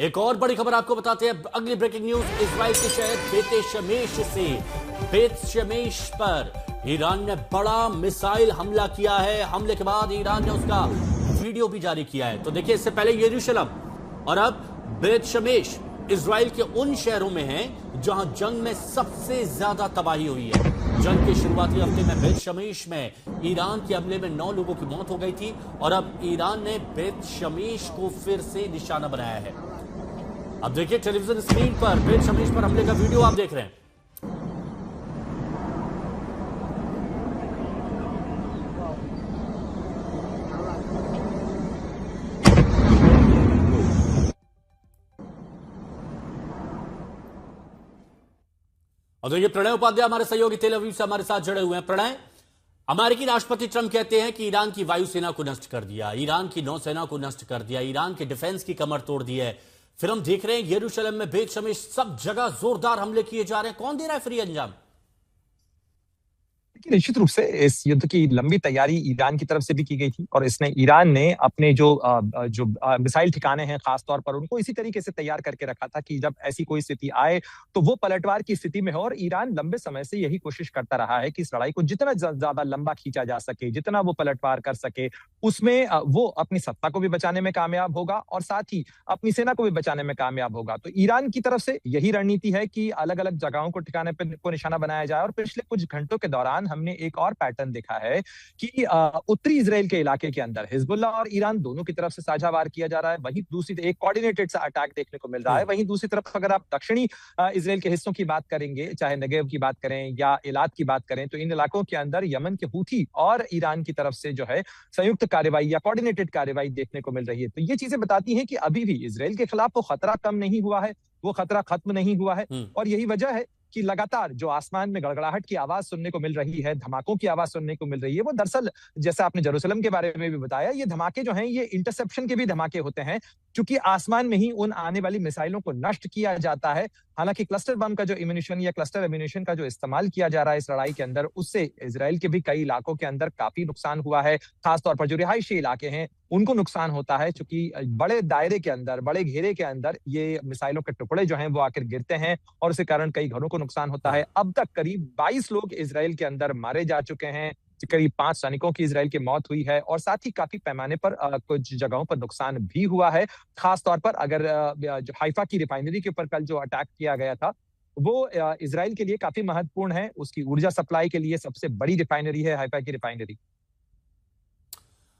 एक और बड़ी खबर आपको बताते हैं। अगली ब्रेकिंग न्यूज, इजराइल के शहर बेत शमेश पर ईरान ने बड़ा मिसाइल हमला किया है। हमले के बाद ईरान ने उसका वीडियो भी जारी किया है। तो देखिए, इससे पहले यरूशलेम और अब बेत शमेश इजराइल के उन शहरों में हैं जहां जंग में सबसे ज्यादा तबाही हुई है। जंग के शुरुआती हफ्ते में बेत शमेश में ईरान के हमले में 9 लोगों की मौत हो गई थी और अब ईरान ने बेत शमेश को फिर से निशाना बनाया है। अब देखिए टेलीविजन स्क्रीन पर बेत शमेश पर हमले का वीडियो आप देख रहे हैं। और देखिए, प्रणय उपाध्याय हमारे सहयोगी तेल अवीव से हमारे साथ जुड़े हुए हैं। प्रणय, अमेरिकी राष्ट्रपति ट्रंप कहते हैं कि ईरान की वायुसेना को नष्ट कर दिया, ईरान की नौसेना को नष्ट कर दिया, ईरान के डिफेंस की कमर तोड़ दी है। फिर हम देख रहे हैं यरूशलेम में बेत शमेश सब जगह जोरदार हमले किए जा रहे हैं। कौन दे रहा है फ्री अंजाम? निश्चित रूप से इस युद्ध की लंबी तैयारी ईरान की तरफ से भी की गई थी और ईरान ने अपने जो मिसाइल ठिकाने हैं खासतौर पर उनको इसी तरीके से तैयार करके रखा था कि जब ऐसी कोई स्थिति आए तो वो पलटवार की स्थिति में हो। और ईरान लंबे समय से यही कोशिश करता रहा है कि इस लड़ाई को जितना ज्यादा लंबा खींचा जा सके, जितना वो पलटवार कर सके, उसमें वो अपनी सत्ता को भी बचाने में कामयाब होगा और साथ ही अपनी सेना को भी बचाने में कामयाब होगा। तो ईरान की तरफ से यही रणनीति है कि अलग अलग जगहों को ठिकाने को निशाना बनाया जाए। और पिछले कुछ घंटों के दौरान हमने एक और पैटर्न देखा है कि उत्तरी इजराइल के इलाके के अंदर हिजबुल्ला और ईरान दोनों की तरफ से साझा वार किया जा रहा है। वहीं दूसरी एक कोऑर्डिनेटेड सा अटैक देखने को मिल रहा है। वहीं दूसरी तरफ अगर आप दक्षिणी इजराइल के हिस्सों की बात करेंगे, चाहे नेगेव की बात करें या इलाद की बात करें, तो इन इलाकों के अंदर यमन के हूथी और ईरान की तरफ से जो है संयुक्त कार्रवाई या कोऑर्डिनेटेड कार्रवाई देखने को मिल रही है। तो ये चीजें बताती हैं कि अभी भी इजराइल के खिलाफ वो खतरा कम नहीं हुआ है, वो खतरा खत्म नहीं हुआ है। और यही वजह है कि लगातार जो आसमान में गड़गड़ाहट की आवाज सुनने को मिल रही है, धमाकों की आवाज सुनने को मिल रही है, वो दरअसल जैसा आपने जेरूसलम के बारे में भी बताया, ये धमाके जो हैं ये इंटरसेप्शन के भी धमाके होते हैं, क्योंकि आसमान में ही उन आने वाली मिसाइलों को नष्ट किया जाता है। हालांकि क्लस्टर बम का जो इम्यूनिशन या क्लस्टर एम्यूनिशन का जो इस्तेमाल किया जा रहा है इस लड़ाई के अंदर, उससे इजराइल के भी कई इलाकों के अंदर काफी नुकसान हुआ है। खासतौर पर जो रिहायशी इलाके हैं उनको नुकसान होता है, क्योंकि बड़े दायरे के अंदर, बड़े घेरे के अंदर ये मिसाइलों के टुकड़े जो हैं वो आकर गिरते हैं और उसके कारण कई घरों को नुकसान होता है। अब तक करीब 22 लोग इजराइल के अंदर मारे जा चुके हैं, करीब 5 सैनिकों की इजराइल की मौत हुई है और साथ ही काफी पैमाने पर कुछ जगहों पर नुकसान भी हुआ है। खासतौर पर अगर जो हाइफा की रिफाइनरी के ऊपर कल जो अटैक किया गया था वो इजराइल के लिए काफी महत्वपूर्ण है। उसकी ऊर्जा सप्लाई के लिए सबसे बड़ी रिफाइनरी है हाइफा की रिफाइनरी।